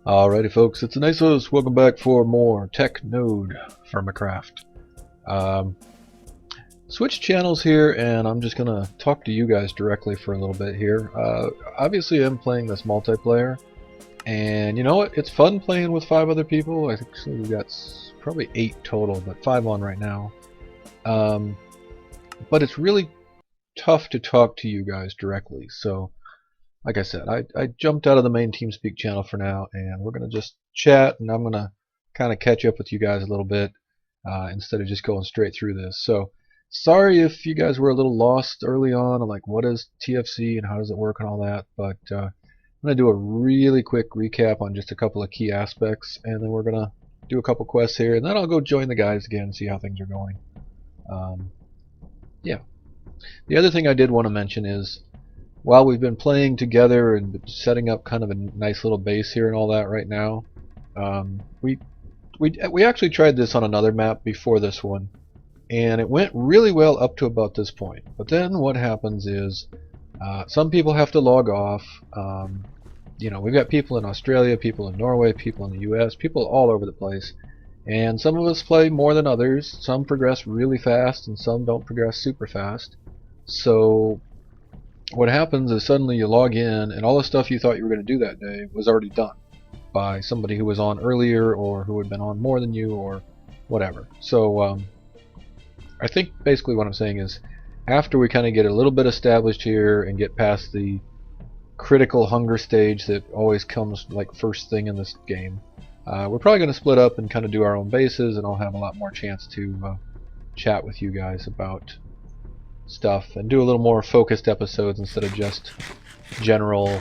Alrighty folks, it's Immersive. Welcome back for more TechNodefirmacraft. Um, Switch channels here, and I'm just gonna talk to you guys directly for a little bit here. Obviously I'm playing this multiplayer, and you know what? It's fun playing with 5 other people. I think we've got probably 8 total, but 5 on right now. But it's really tough to talk to you guys directly, so like I said, I jumped out of the main TeamSpeak channel for now, and we're going to just chat, and I'm going to kind of catch up with you guys a little bit instead of just going straight through this. So sorry if you guys were a little lost early on, like what is TFC and how does it work and all that, but I'm going to do a really quick recap on just a couple of key aspects, and then we're going to do a couple quests here, and then I'll go join the guys again and see how things are going. Yeah. The other thing I did want to mention is, while we've been playing together and setting up kind of a nice little base here and all that right now, we actually tried this on another map before this one, and it went really well up to about this point. But then what happens is some people have to log off. You know, we've got people in Australia, people in Norway, people in the US, people all over the place. And some of us play more than others. Some progress really fast and some don't progress super fast. So what happens is suddenly you log in and all the stuff you thought you were going to do that day was already done by somebody who was on earlier or who had been on more than you or whatever. So I think basically what I'm saying is, after we kind of get a little bit established here and get past the critical hunger stage that always comes like first thing in this game, we're probably going to split up and kind of do our own bases, and I'll have a lot more chance to chat with you guys about stuff and do a little more focused episodes instead of just general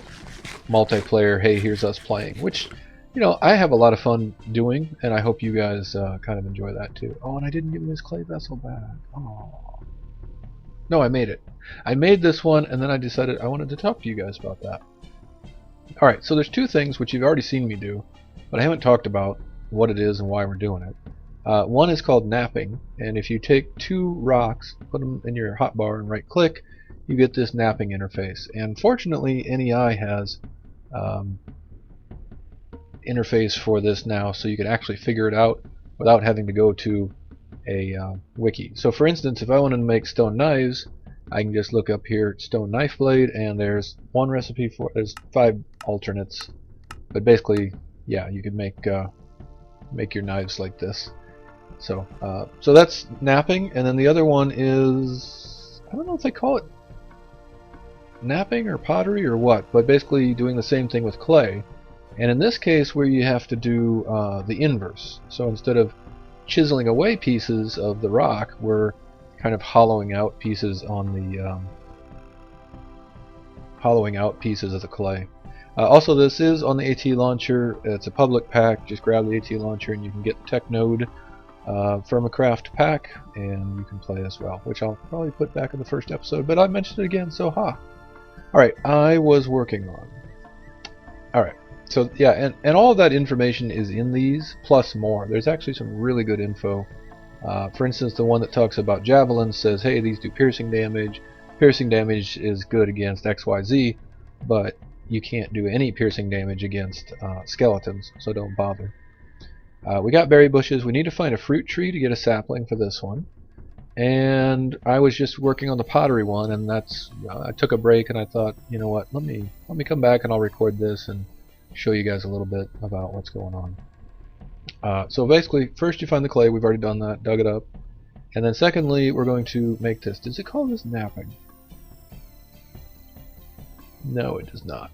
multiplayer, hey, here's us playing, which, you know, I have a lot of fun doing, and I hope you guys kind of enjoy that too. Oh, and I didn't give his clay vessel back. Oh. No, I made it. I made this one, and then I decided I wanted to talk to you guys about that. Alright, so there's 2 things which you've already seen me do, but I haven't talked about what it is and why we're doing it. One is called napping, and if you take 2 rocks, put them in your hotbar and right click, you get this napping interface. And fortunately NEI has interface for this now, so you can actually figure it out without having to go to a wiki. So for instance, if I wanted to make stone knives, I can just look up here stone knife blade, and there's one recipe for it. There's 5 alternates, but basically, yeah, you could make your knives like this. So that's napping, and then the other one is, I don't know if they call it napping or pottery or what, but basically doing the same thing with clay. And in this case, where you have to do the inverse. So instead of chiseling away pieces of the rock, we're kind of hollowing out pieces on the of the clay. Also, this is on the AT launcher. It's a public pack. Just grab the AT launcher and you can get the TechNodefirmacraft pack, and you can play as well, which I'll probably put back in the first episode, but I mentioned it again, so ha. Alright, I was working on. Alright, so yeah, and all of that information is in these, plus more. There's actually some really good info. For instance, the one that talks about javelins says, hey, these do piercing damage. Piercing damage is good against XYZ, but you can't do any piercing damage against skeletons, so don't bother. We got berry bushes. We need to find a fruit tree to get a sapling for this one. And I was just working on the pottery one, and that's I took a break and I thought, you know what, let me come back and I'll record this and show you guys a little bit about what's going on. So basically, first you find the clay. We've already done that, dug it up. And then secondly, we're going to make this. Does it call this napping? No, it does not.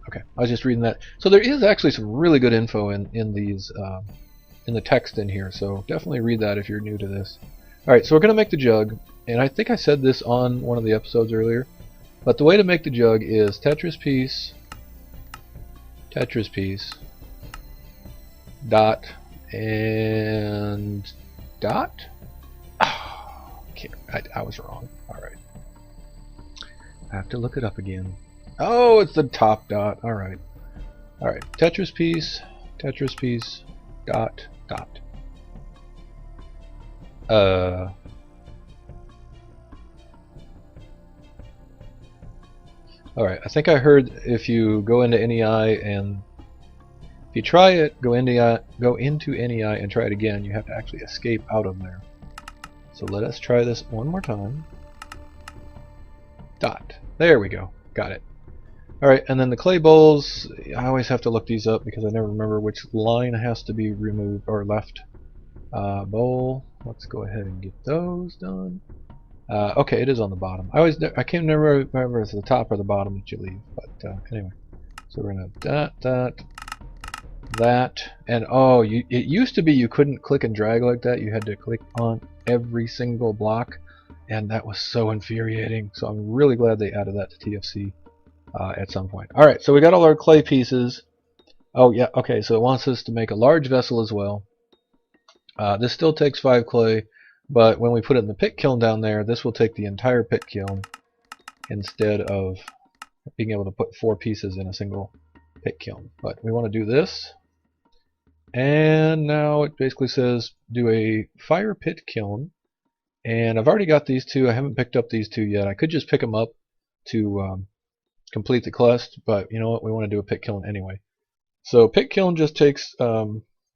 Okay, I was just reading that. So there is actually some really good info in these in the text in here, so definitely read that if you're new to this. Alright, so we're going to make the jug, and I think I said this on one of the episodes earlier, but the way to make the jug is Tetris piece, dot, and dot? Oh, I was wrong. Alright. I have to look it up again. Oh, it's the top dot. Alright. Alright. Tetris piece, dot, dot. Alright, I think I heard if you go into NEI and if you try it, go into NEI and try it again, you have to actually escape out of there. So let us try this one more time. Dot. There we go. Got it. Alright, and then the clay bowls, I always have to look these up because I never remember which line has to be removed or left. Bowl, let's go ahead and get those done. Okay, it is on the bottom. I can't never remember if it's the top or the bottom that you leave, but anyway. So we're gonna that, and oh, it used to be you couldn't click and drag like that. You had to click on every single block, and that was so infuriating. So I'm really glad they added that to TFC at some point. All right, so we got all our clay pieces. Oh yeah, okay. So it wants us to make a large vessel as well. This still takes 5 clay, but when we put it in the pit kiln down there, this will take the entire pit kiln instead of being able to put 4 pieces in a single pit kiln. But we want to do this. And now it basically says do a fire pit kiln. And I've already got these 2. I haven't picked up these 2 yet. I could just pick them up to complete the quest, but you know what? We want to do a pit kiln anyway. So pit kiln just takes, let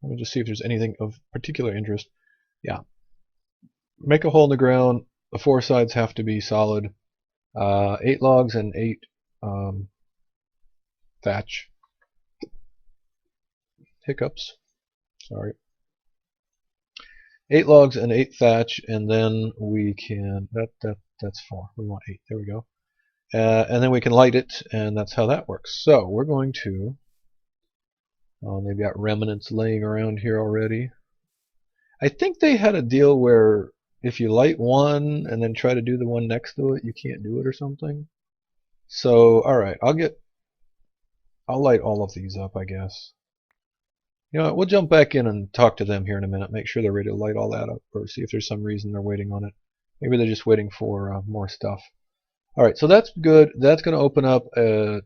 me just see if there's anything of particular interest. Yeah. Make a hole in the ground. The 4 sides have to be solid. 8 logs and 8 thatch. Hiccups. Sorry. 8 logs and 8 thatch, and then we can, that's 4. We want 8. There we go. And then we can light it, and that's how that works. So we're going to, they've got remnants laying around here already. I think they had a deal where if you light one and then try to do the one next to it, you can't do it or something. So, alright, I'll light all of these up, I guess. You know what, we'll jump back in and talk to them here in a minute, make sure they're ready to light all that up, or see if there's some reason they're waiting on it. Maybe they're just waiting for more stuff. Alright, so that's good. That's going to open up a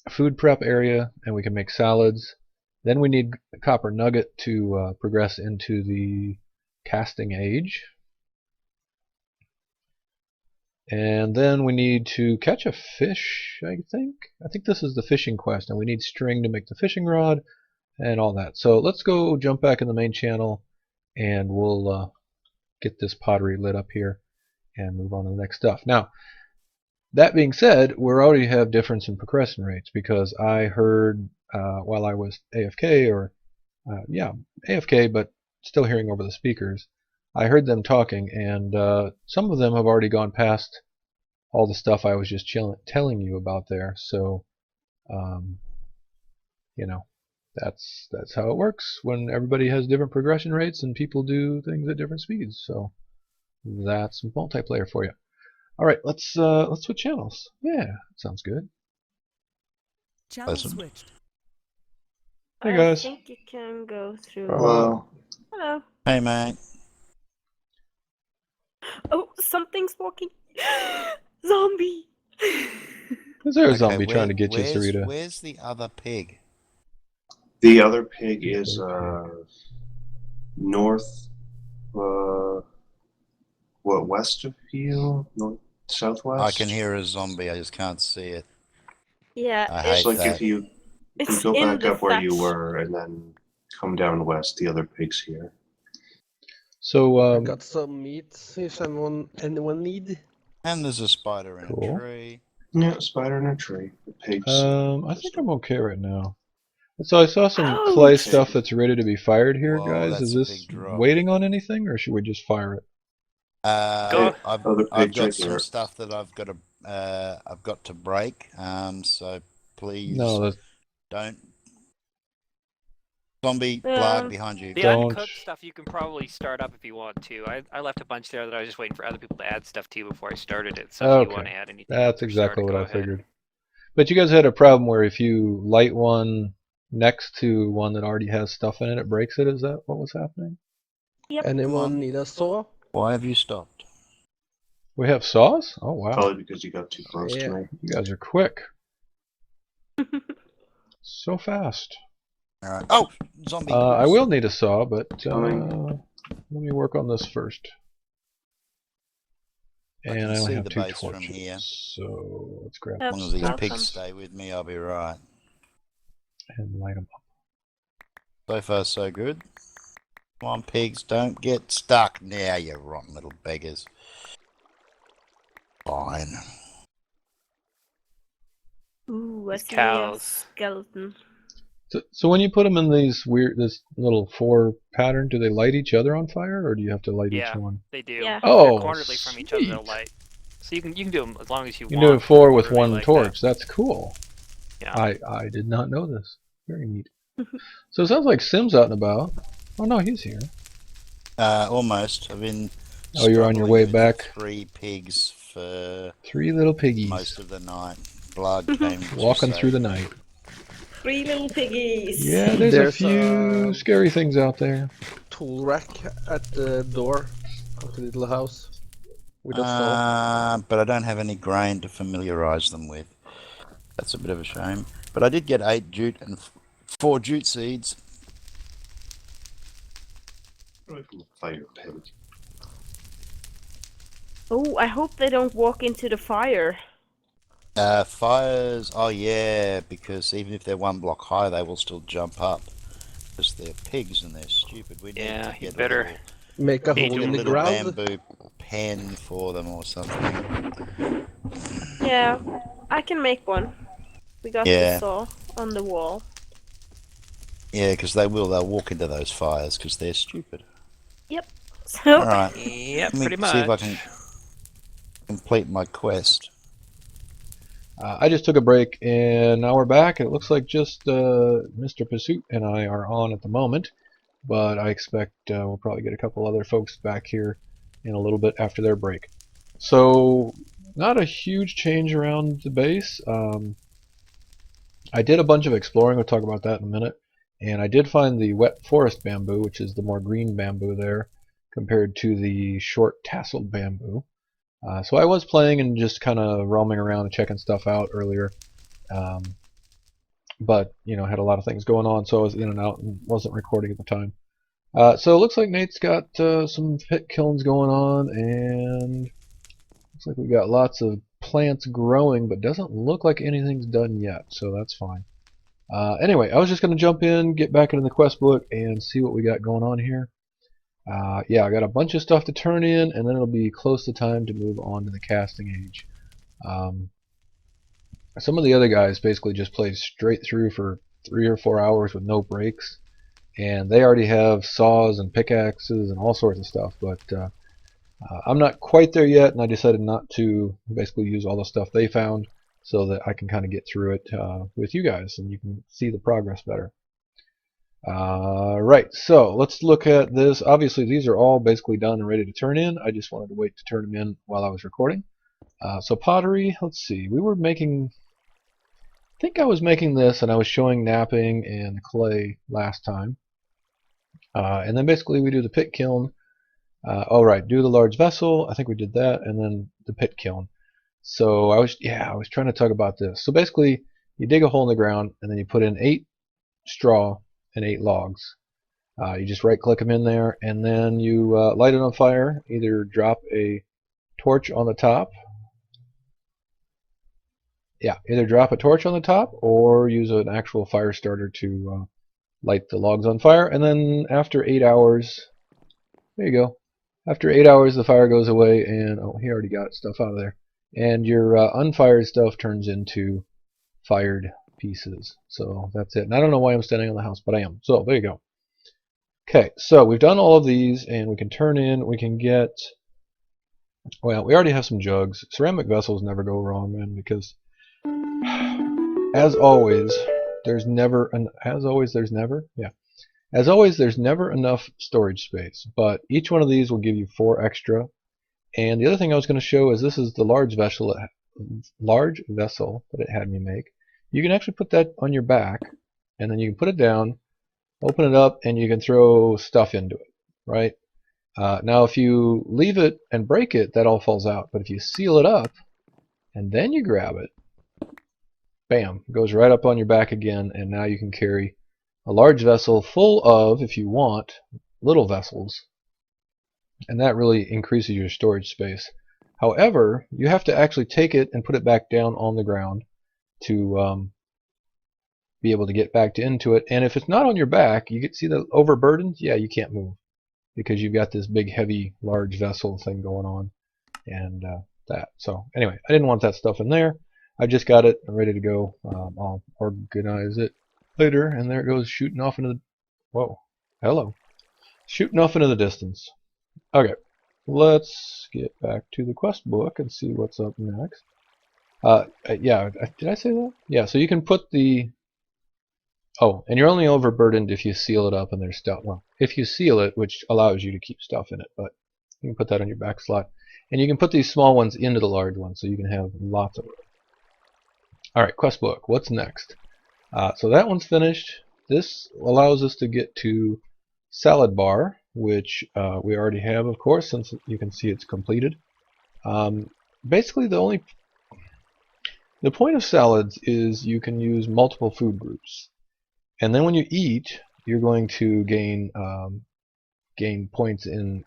food prep area, and we can make salads. Then we need a copper nugget to progress into the casting age. And then we need to catch a fish, I think. I think this is the fishing quest, and we need string to make the fishing rod and all that. So let's go jump back in the main channel, and we'll get this pottery lit up here and move on to the next stuff. Now, that being said, we already have difference in progression rates because I heard while I was AFK, or yeah, AFK, but still hearing over the speakers, I heard them talking, and some of them have already gone past all the stuff I was just telling you about there. So, you know, that's how it works when everybody has different progression rates and people do things at different speeds. So that's multiplayer for you. All right, let's switch channels. Yeah, sounds good. Channel switched. Hey guys. I think you can go through. Hello. Hello. Hey, mate. Oh, something's walking. Zombie. Is there a zombie trying to get you, Sarita? Where's the other pig? The other pig is north, west of you? North, southwest? I can hear a zombie, I just can't see it. Yeah, I hate like that. if you go back up where you were and then come down west, the other pig's here. So I got some meat if anyone need. And there's a spider in Cool. a tree. Yeah, spider in a tree. The pigs. I think I'm okay right now. So I saw some clay stuff that's ready to be fired here, Whoa, guys. Is that's a this big drop. waiting on anything, or should we just fire it? I've got right some here. stuff that I've got to break. So please don't. Zombie blag behind you. The uncooked stuff you can probably start up if you want to. I left a bunch there that I was just waiting for other people to add stuff to before I started it. So if you want to add anything, that's exactly what I figured. But you guys had a problem where if you light one next to one that already has stuff in it, it breaks it. Is that what was happening? Yep. Anyone need a saw? Why have you stopped? We have saws? Oh wow! Probably because you got too close to me. You guys are quick. So fast. All right. Oh, zombie! I will need a saw, but let me work on this first. I And can I only see have the 2 base from torches. here. So let's grab As long as these Awesome. pigs stay with me, I'll be right. and light them up. So far, so good. Come on, pigs, don't get stuck now, you rotten little beggars. Fine. Ooh, I These see a cows. skeleton. So when you put them in this little 4 pattern, do they light each other on fire, or do you have to light Yeah. each one? They do. Yeah. If they're Oh, corneredly from each other, they'll sweet. light. So you can do them as long as you You can do want. it 4 with orderly 1 like torch. that. That's cool. Yeah. I did not know this. Very neat. So it sounds like Sim's out and about. Oh no, he's here. Almost. I've been Oh, you're on your way struggling with back. 3 pigs for 3 little piggies most of the night. Blood came to walking through save the me. night. 3 little piggies. Yeah, there's a There's few a scary things out there. tool rack at the door of the little house with a saw. But I don't have any grain to familiarise them with. That's a bit of a shame. But I did get 8 jute and 4 jute seeds. Away from the fire pig. Oh, I hope they don't walk into the fire. Fires, oh yeah, because even if they're 1 block high, they will still jump up. Because they're pigs and they're stupid. We need Yeah, to you get better- a little, Make a Hey, hole do in a the little ground. bamboo pen for them or something. Yeah, I can make one. We got Yeah. the saw on the wall. Yeah, because they'll walk into those fires because they're stupid. So, Alright, Yeah, let me pretty much. see if I can complete my quest. I just took a break, and now we're back. It looks like just Mr. Pursuit and I are on at the moment, but I expect we'll probably get a couple other folks back here in a little bit after their break. So, not a huge change around the base. I did a bunch of exploring. We'll talk about that in a minute. And I did find the wet forest bamboo, which is the more green bamboo there, compared to the short tasseled bamboo. So I was playing and just kind of roaming around and checking stuff out earlier. But, you know, had a lot of things going on, so I was in and out and wasn't recording at the time. So it looks like Nate's got some pit kilns going on, and looks like we got lots of plants growing, but doesn't look like anything's done yet, so that's fine. Anyway, I was just going to jump in, get back into the quest book, and see what we got going on here. Yeah, I got a bunch of stuff to turn in, and then it'll be close to time to move on to the casting age. Some of the other guys basically just played straight through for 3 or 4 hours with no breaks, and they already have saws and pickaxes and all sorts of stuff, but I'm not quite there yet, and I decided not to basically use all the stuff they found so that I can kind of get through it with you guys, and you can see the progress better. Right, so let's look at this. Obviously, these are all basically done and ready to turn in. I just wanted to wait to turn them in while I was recording. So pottery, let's see. We were making, I think I was making this, and I was showing knapping and clay last time. And then basically we do the pit kiln. Oh right, do the large vessel. I think we did that, and then the pit kiln. So I was trying to talk about this. So basically, you dig a hole in the ground, and then you put in 8 straw and 8 logs. You just right-click them in there, and then you light it on fire. Either drop a torch on the top. Yeah, either drop a torch on the top, or use an actual fire starter to light the logs on fire. And then after 8 hours, there you go. After 8 hours, the fire goes away, and oh, he already got stuff out of there. And your unfired stuff turns into fired pieces. So that's it. And I don't know why I'm standing on the house, but I am. So there you go. Okay, so we've done all of these, and we can turn in. We can get. Well, we already have some jugs. Ceramic vessels never go wrong, man, because as always, there's never enough storage space. But each one of these will give you 4 extra. And the other thing I was going to show is this is the large vessel that it had me make. You can actually put that on your back, and then you can put it down, open it up, and you can throw stuff into it, right? Now if you leave it and break it, that all falls out. But if you seal it up, and then you grab it, bam, it goes right up on your back again, and now you can carry a large vessel full of, if you want, little vessels. And that really increases your storage space. However, you have to actually take it and put it back down on the ground to be able to get back into it. And if it's not on your back, you can see the overburdened. Yeah, you can't move because you've got this big, heavy, large vessel thing going on, and that. So anyway, I didn't want that stuff in there. I just got it ready to go. I'll organize it later, and there it goes shooting off into the. Whoa, hello, shooting off into the distance. Okay, let's get back to the quest book and see what's up next. Yeah, did I say that? Yeah, so you can put the. Oh, and you're only overburdened if you seal it up and there's stuff. Well, if you seal it, which allows you to keep stuff in it, but you can put that on your back slot. And you can put these small ones into the large ones, so you can have lots of them. Alright, quest book. What's next? So that one's finished. This allows us to get to salad bar, which we already have, of course, since you can see it's completed. Basically, the point of salads is you can use multiple food groups. And then when you eat, you're going to gain points in,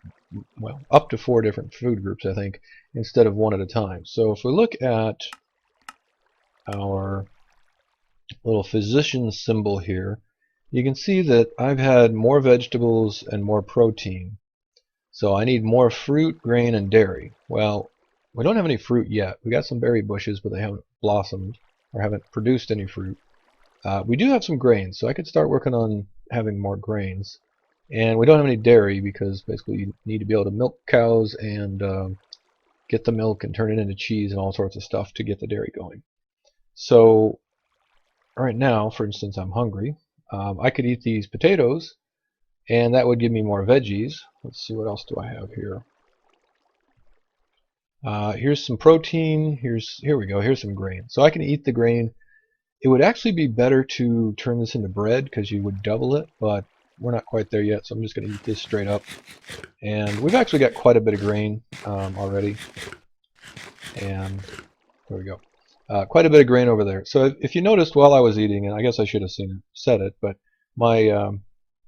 well, up to 4 different food groups, I think, instead of 1 at a time. So if we look at our little physician symbol here, you can see that I've had more vegetables and more protein. So I need more fruit, grain, and dairy. Well, we don't have any fruit yet. We got some berry bushes, but they haven't blossomed or haven't produced any fruit. We do have some grains, so I could start working on having more grains. And we don't have any dairy because basically you need to be able to milk cows and get the milk and turn it into cheese and all sorts of stuff to get the dairy going. So right now, for instance, I'm hungry. I could eat these potatoes, and that would give me more veggies. Let's see, what else do I have here? Here's some protein. Here we go. Here's some grain. So I can eat the grain. It would actually be better to turn this into bread because you would double it, but we're not quite there yet, so I'm just going to eat this straight up. And we've actually got quite a bit of grain already. And there we go. Quite a bit of grain over there. So if you noticed while I was eating, and I guess I should have said it, but my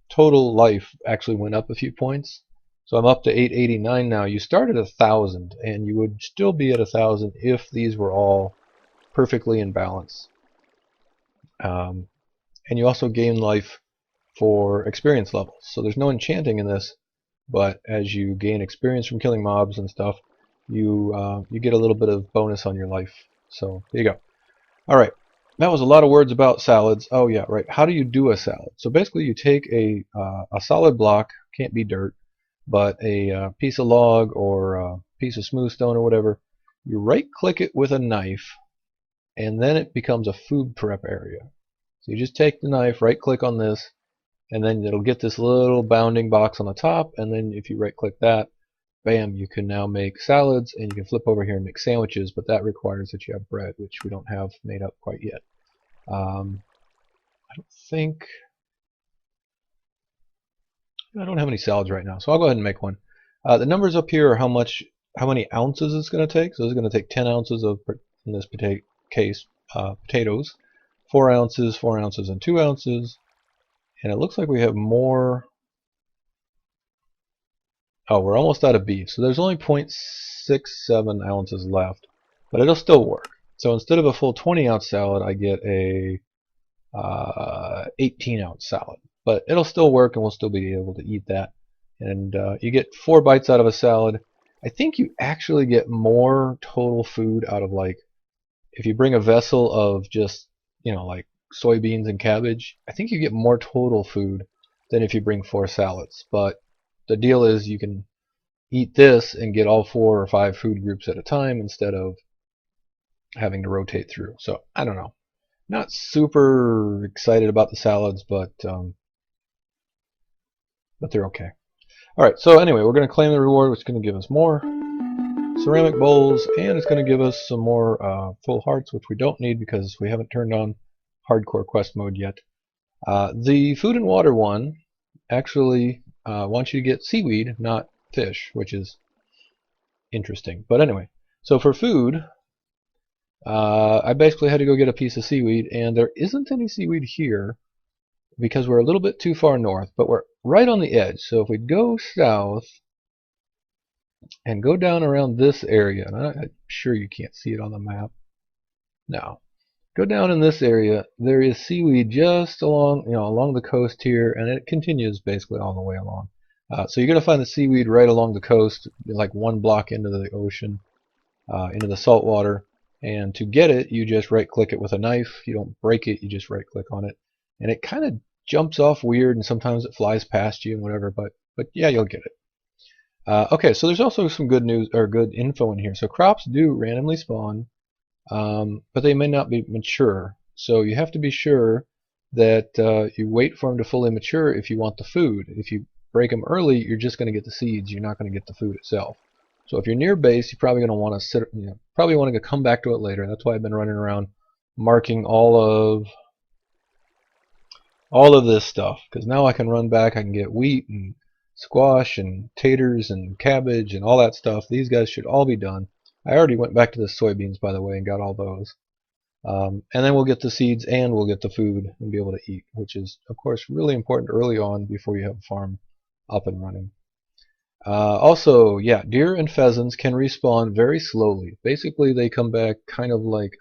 total life actually went up a few points. So I'm up to 889 now. You start at 1,000, and you would still be at 1,000 if these were all perfectly in balance. And you also gain life for experience levels. So there's no enchanting in this, but as you gain experience from killing mobs and stuff, you get a little bit of bonus on your life. So there you go. Alright, that was a lot of words about salads. Oh yeah, right. How do you do a salad? So basically you take a solid block, can't be dirt, but a piece of log or a piece of smooth stone or whatever. You right click it with a knife, and then it becomes a food prep area. So you just take the knife, right click on this, and then it'll get this little bounding box on the top, and then if you right click that, bam, you can now make salads, and you can flip over here and make sandwiches, but that requires that you have bread, which we don't have made up quite yet. I don't have any salads right now, so I'll go ahead and make one. The numbers up here are how many ounces it's going to take. So it's going to take 10 ounces of, in this case, potatoes, 4 ounces, 4 ounces, and 2 ounces. And it looks like we have more. Oh, we're almost out of beef. So there's only 0.67 ounces left, but it'll still work. So instead of a full 20-ounce salad, I get a 18-ounce salad. But it'll still work, and we'll still be able to eat that. And you get 4 bites out of a salad. I think you actually get more total food out of, like, if you bring a vessel of just, like soybeans and cabbage, I think you get more total food than if you bring 4 salads. But the deal is you can eat this and get all 4 or 5 food groups at a time instead of having to rotate through. So I don't know. Not super excited about the salads, but they're okay. Alright, so anyway, we're going to claim the reward, which is going to give us more ceramic bowls, and it's going to give us some more full hearts, which we don't need because we haven't turned on hardcore quest mode yet. The food and water one actually wants you to get seaweed, not fish, which is interesting. But anyway, so for food, I basically had to go get a piece of seaweed, and there isn't any seaweed here because we're a little bit too far north, but we're right on the edge. So if we go south, and go down around this area. And I'm sure you can't see it on the map. No. Go down in this area. There is seaweed just along, along the coast here, and it continues basically all the way along. So you're going to find the seaweed right along the coast, like 1 block into the ocean, into the salt water. And to get it, you just right-click it with a knife. You don't break it, you just right-click on it. And it kind of jumps off weird, and sometimes it flies past you and whatever, but yeah, you'll get it. Okay, so there's also some good news, or good info in here. So crops do randomly spawn, but they may not be mature. So you have to be sure that you wait for them to fully mature if you want the food. If you break them early, you're just going to get the seeds. You're not going to get the food itself. So if you're near base, you're probably going to want to sit, probably want to come back to it later. That's why I've been running around marking all of this stuff, because now I can run back. I can get wheat and squash and taters and cabbage and all that stuff. These guys should all be done. I already went back to the soybeans, by the way, and got all those. And then we'll get the seeds and we'll get the food and be able to eat, which is, of course, really important early on before you have a farm up and running. Also, yeah, deer and pheasants can respawn very slowly. Basically, they come back kind of like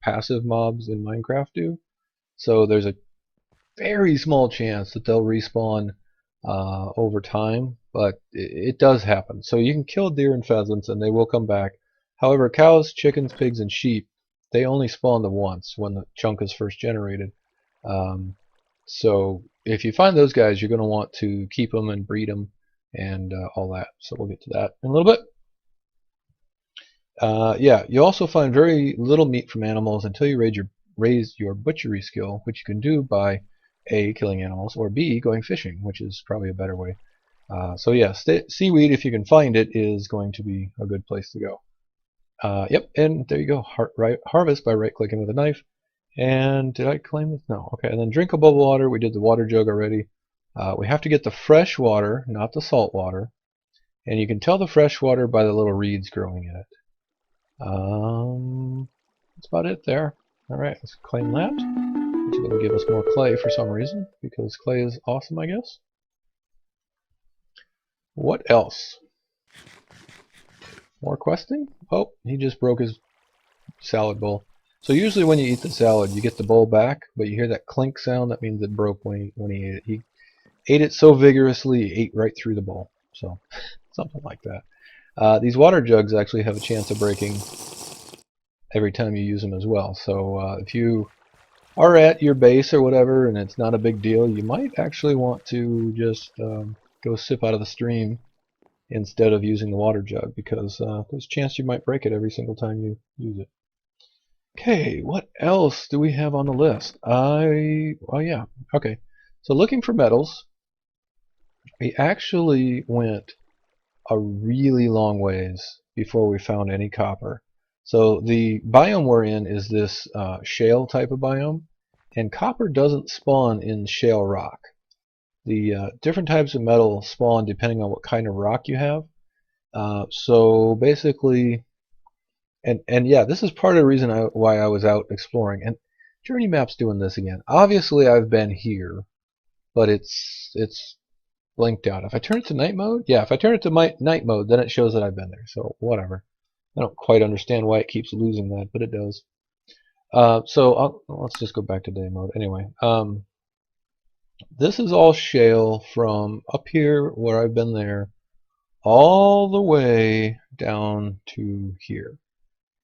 passive mobs in Minecraft do. So there's a very small chance that they'll respawn over time, but it does happen. So you can kill deer and pheasants and they will come back. However, cows, chickens, pigs, and sheep, they only spawn the once when the chunk is first generated. So if you find those guys, you're going to want to keep them and breed them and all that. So we'll get to that in a little bit. Yeah, you also find very little meat from animals until you raise your butchery skill, which you can do by A, killing animals, or B, going fishing, which is probably a better way. So yeah, seaweed, if you can find it, is going to be a good place to go. Yep, and there you go. Harvest by right-clicking with a knife. And did I claim this? No. Okay, and then drinkable water. We did the water jug already. We have to get the fresh water, not the salt water. And you can tell the fresh water by the little reeds growing in it. That's about it there. Alright, let's claim that. It's going to give us more clay for some reason, because clay is awesome, I guess. What else? More questing? Oh, he just broke his salad bowl. So usually when you eat the salad, you get the bowl back, but you hear that clink sound. That means it broke when he ate it. He ate it so vigorously, he ate right through the bowl. So something like that. These water jugs actually have a chance of breaking every time you use them as well. So if you are at your base or whatever and it's not a big deal, you might actually want to just go sip out of the stream instead of using the water jug, because there's a chance you might break it every single time you use it. Okay, what else do we have on the list? Oh yeah, okay. So looking for metals, we actually went a really long ways before we found any copper. So the biome we're in is this shale type of biome, and copper doesn't spawn in shale rock. The different types of metal spawn depending on what kind of rock you have. So basically, and yeah, this is part of the reason why I was out exploring. And Journey Map's doing this again. Obviously, I've been here, but it's blinked out. If I turn it to night mode, yeah, if I turn it to night mode, then it shows that I've been there. So whatever. I don't quite understand why it keeps losing that, but it does. So let's just go back to day mode. Anyway, this is all shale from up here where I've been there, all the way down to here.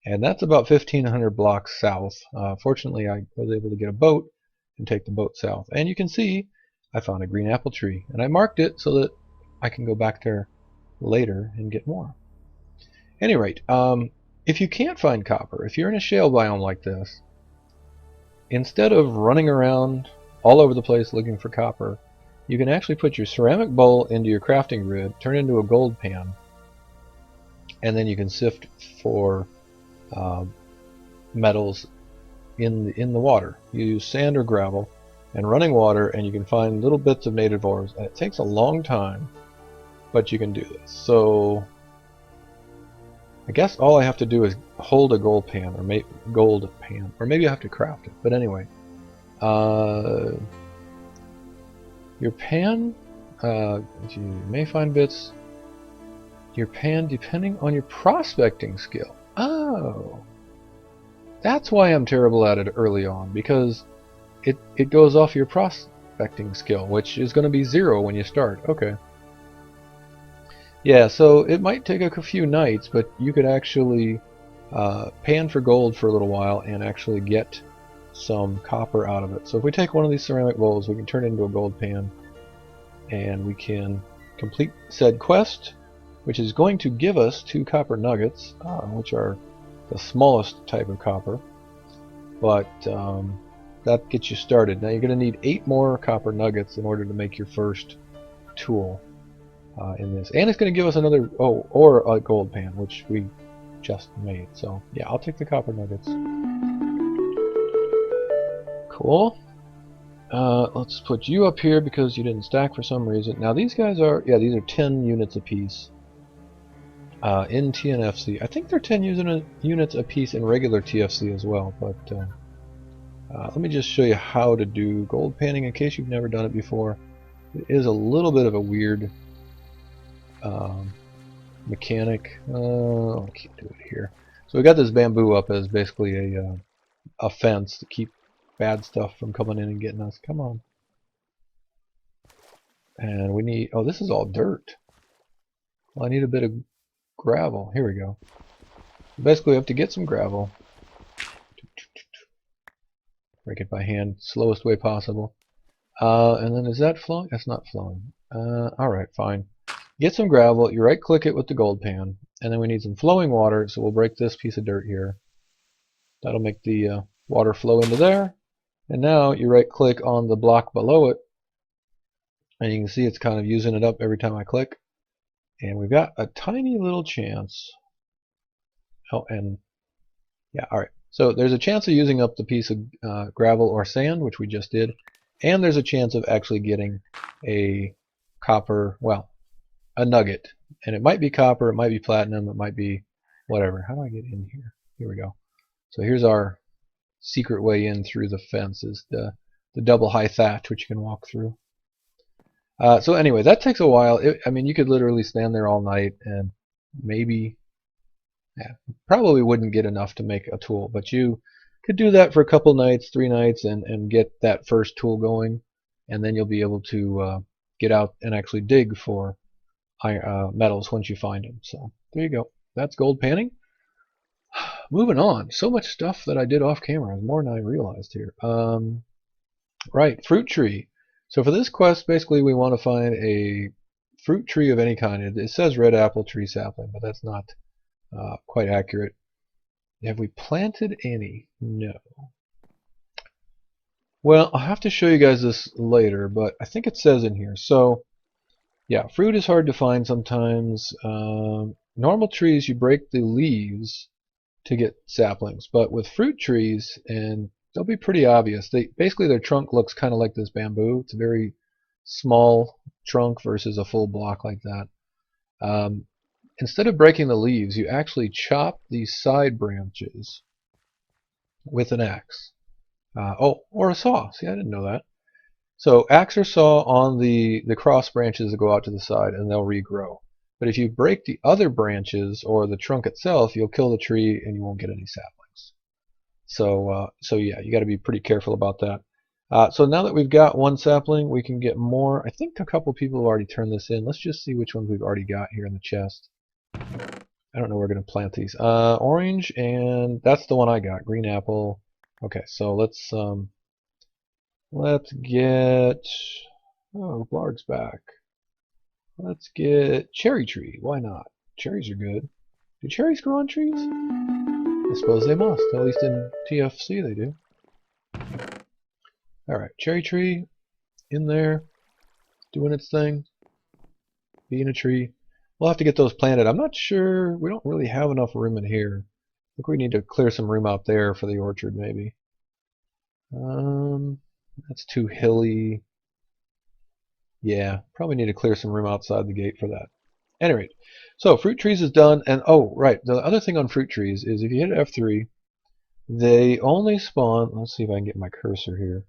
And that's about 1,500 blocks south. Fortunately, I was able to get a boat and take the boat south. And you can see I found a green apple tree. And I marked it so that I can go back there later and get more. At any rate, if you can't find copper, if you're in a shale biome like this, instead of running around all over the place looking for copper, you can actually put your ceramic bowl into your crafting grid, turn it into a gold pan, and then you can sift for metals in the water. You use sand or gravel and running water, and you can find little bits of native ores. And it takes a long time, but you can do this. So I guess all I have to do is hold a gold pan, or maybe I have to craft it. But anyway, your pan, you may find bits. your pan depending on your prospecting skill. Oh, that's why I'm terrible at it early on, because it goes off your prospecting skill, which is going to be 0 when you start. Okay. Yeah, so it might take a few nights, but you could actually pan for gold for a little while and actually get some copper out of it. So if we take one of these ceramic bowls, we can turn it into a gold pan, and we can complete said quest, which is going to give us 2 copper nuggets, which are the smallest type of copper, but that gets you started. Now you're going to need 8 more copper nuggets in order to make your first tool in this, and it's going to give us another, or a gold pan, which we just made. So yeah, I'll take the copper nuggets. Cool. Let's put you up here because you didn't stack for some reason. Now these guys are, yeah, these are 10 units apiece in TNFC. I think they're 10 units apiece in regular TFC as well, but let me just show you how to do gold panning in case you've never done it before. It is a little bit of a weird mechanic. I can't do it here. So we got this bamboo up as basically a fence to keep bad stuff from coming in and getting us. Come on. And we need, oh, this is all dirt. Well, I need a bit of gravel. Here we go. Basically we have to get some gravel. Break it by hand, slowest way possible. And then is that flowing? That's not flowing. Alright, fine. Get some gravel, you right click it with the gold pan, and then we need some flowing water, so we'll break this piece of dirt here. That'll make the water flow into there. And now you right click on the block below it, and you can see it's kind of using it up every time I click. And we've got a tiny little chance. Oh, and yeah, alright. So there's a chance of using up the piece of gravel or sand, which we just did. And there's a chance of actually getting a copper, well, a nugget. And it might be copper, it might be platinum, it might be whatever. How do I get in here? Here we go. So here's our secret way in through the fence, is the double high thatch, which you can walk through. So anyway, that takes a while. I mean, you could literally stand there all night and maybe, yeah, probably wouldn't get enough to make a tool, but you could do that for a couple nights, 3 nights, and get that first tool going, and then you'll be able to get out and actually dig for metals once you find them. So there you go. That's gold panning. Moving on. So much stuff that I did off camera, more than I realized here. Right, fruit tree. So for this quest, basically we want to find a fruit tree of any kind. It says red apple tree sapling, but that's not quite accurate. Have we planted any? No. Well, I'll have to show you guys this later, but I think it says in here. So yeah, fruit is hard to find sometimes. Normal trees, you break the leaves to get saplings, but with fruit trees, and they'll be pretty obvious. Basically their trunk looks kind of like this bamboo. It's a very small trunk versus a full block like that. Instead of breaking the leaves, you actually chop these side branches with an axe. Or a saw. See, I didn't know that. So axe or saw on the cross branches that go out to the side, and they'll regrow. But if you break the other branches or the trunk itself, you'll kill the tree and you won't get any saplings. So yeah, you got to be pretty careful about that. So now that we've got one sapling, we can get more. I think a couple people have already turned this in. Let's just see which ones we've already got here in the chest. I don't know where we're going to plant these. Orange, and that's the one I got. Green apple. Okay, so let's get, oh, Blarg's back. Let's get cherry tree. Why not? Cherries are good. Do cherries grow on trees? I suppose they must. At least in TFC they do. Alright, cherry tree in there, doing its thing, being a tree. We'll have to get those planted. I'm not sure. We don't really have enough room in here. I think we need to clear some room out there for the orchard, maybe. That's too hilly. Yeah, probably need to clear some room outside the gate for that. At any rate, so fruit trees is done, and oh, right, the other thing on fruit trees is if you hit F3, they only spawn, let's see if I can get my cursor here.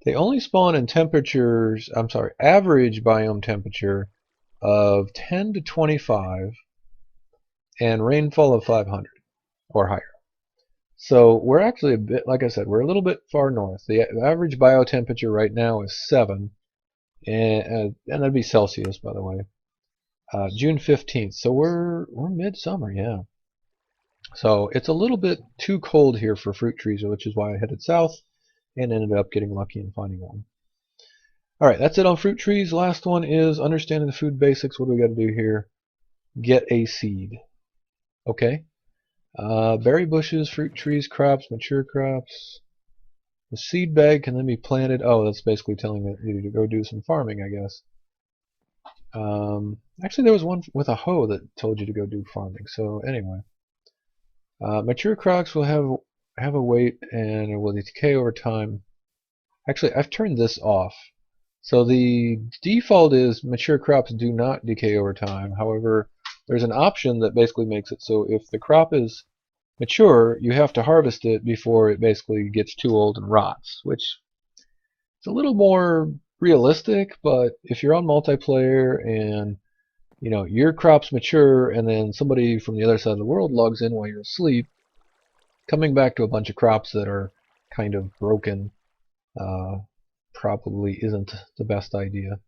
They only spawn in temperatures, I'm sorry, average biome temperature of 10 to 25 and rainfall of 500 or higher. So we're actually a bit, like I said, we're a little bit far north. The average biotemperature right now is 7, and that'd be Celsius, by the way. June 15th, so we're midsummer, yeah. So it's a little bit too cold here for fruit trees, which is why I headed south and ended up getting lucky and finding one. Alright, that's it on fruit trees. Last one is understanding the food basics. What do we got to do here? Get a seed. Okay. Berry bushes, fruit trees, crops, mature crops. The seed bag can then be planted. Oh, that's basically telling you to go do some farming, I guess. Actually, there was one with a hoe that told you to go do farming. So anyway, mature crops will have a weight and it will decay over time. Actually, I've turned this off. So the default is mature crops do not decay over time. However, there's an option that basically makes it so if the crop is mature, you have to harvest it before it basically gets too old and rots, which is a little more realistic. But if you're on multiplayer and your crop's mature and then somebody from the other side of the world logs in while you're asleep, coming back to a bunch of crops that are kind of broken probably isn't the best idea.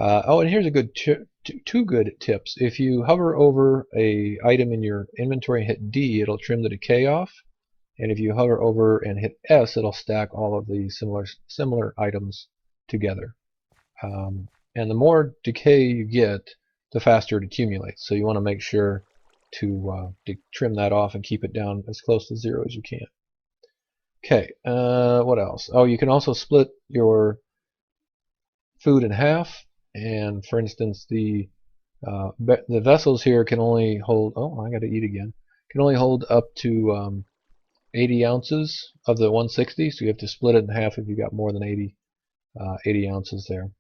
Oh, and here's a good two good tips. If you hover over a item in your inventory and hit D, it'll trim the decay off. And if you hover over and hit S, it'll stack all of the similar items together. And the more decay you get, the faster it accumulates. So you want to make sure to trim that off and keep it down as close to 0 as you can. Okay, what else? Oh, you can also split your food in half. And for instance, the vessels here can only hold. Oh, I got to eat again. Can only hold up to 80 ounces of the 160. So you have to split it in half if you got more than 80 ounces there.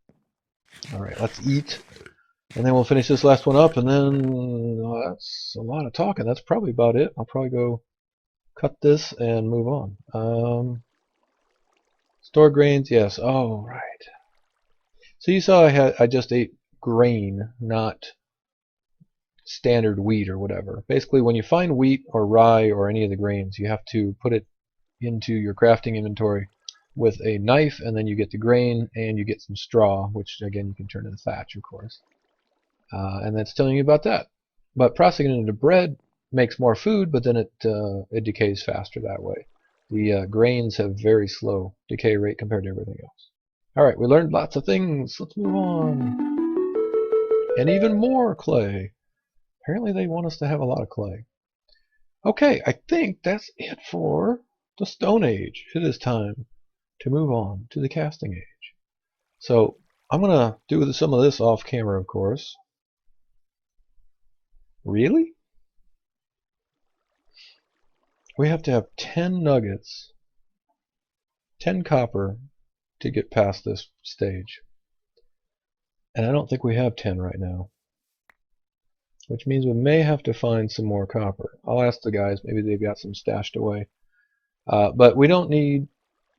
All right, let's eat, and then we'll finish this last one up. And then that's a lot of talking. That's probably about it. I'll probably go cut this and move on. Store grains, yes. Oh, right. So you saw I just ate grain, not standard wheat or whatever. Basically, when you find wheat or rye or any of the grains, you have to put it into your crafting inventory with a knife, and then you get the grain and you get some straw, which again you can turn into thatch, of course. And that's telling you about that. But processing it into bread makes more food, but then it decays faster that way. The grains have very slow decay rate compared to everything else. Alright, we learned lots of things. Let's move on. And even more clay. Apparently they want us to have a lot of clay. Okay, I think that's it for the Stone Age. It is time to move on to the Casting Age. So I'm going to do some of this off camera, of course. Really? We have to have 10 nuggets, 10 copper to get past this stage. And I don't think we have 10 right now. Which means we may have to find some more copper. I'll ask the guys, maybe they've got some stashed away. But we don't need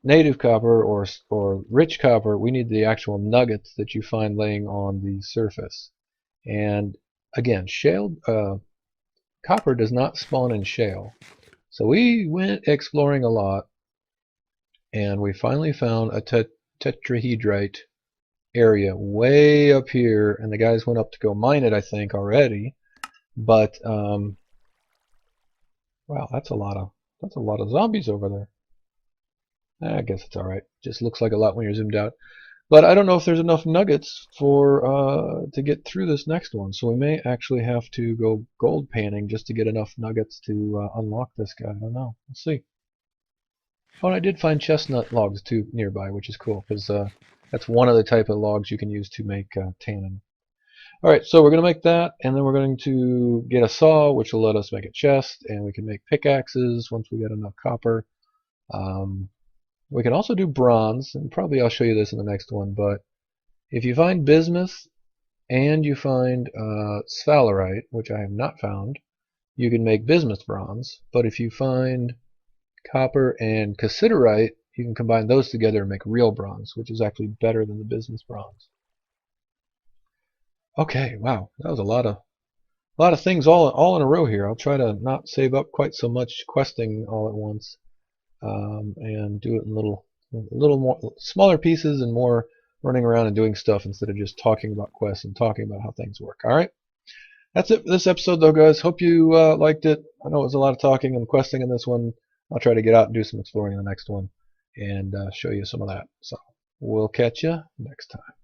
native copper or rich copper. We need the actual nuggets that you find laying on the surface. And again, shale copper does not spawn in shale. So we went exploring a lot, and we finally found a tetrahedrite area way up here, and the guys went up to go mine it, I think, already. But wow, that's a lot of zombies over there. I guess it's all right. Just looks like a lot when you're zoomed out. But I don't know if there's enough nuggets for to get through this next one. So we may actually have to go gold panning just to get enough nuggets to unlock this guy. I don't know. We'll see. Oh, and I did find chestnut logs too nearby, which is cool because that's one of the type of logs you can use to make tannin. Alright, so we're going to make that, and then we're going to get a saw, which will let us make a chest, and we can make pickaxes once we get enough copper. We can also do bronze, and probably I'll show you this in the next one, but if you find bismuth and you find sphalerite, which I have not found, you can make bismuth bronze. But if you find copper and cassiterite, you can combine those together and make real bronze, which is actually better than the bismuth bronze. Okay, wow, that was a lot of things all in a row here. I'll try to not save up quite so much questing all at once, and do it in little more smaller pieces and more running around and doing stuff instead of just talking about quests and talking about how things work. All right, that's it for this episode, though, guys. Hope you liked it. I know it was a lot of talking and questing in this one. I'll try to get out and do some exploring in the next one and show you some of that. So we'll catch you next time.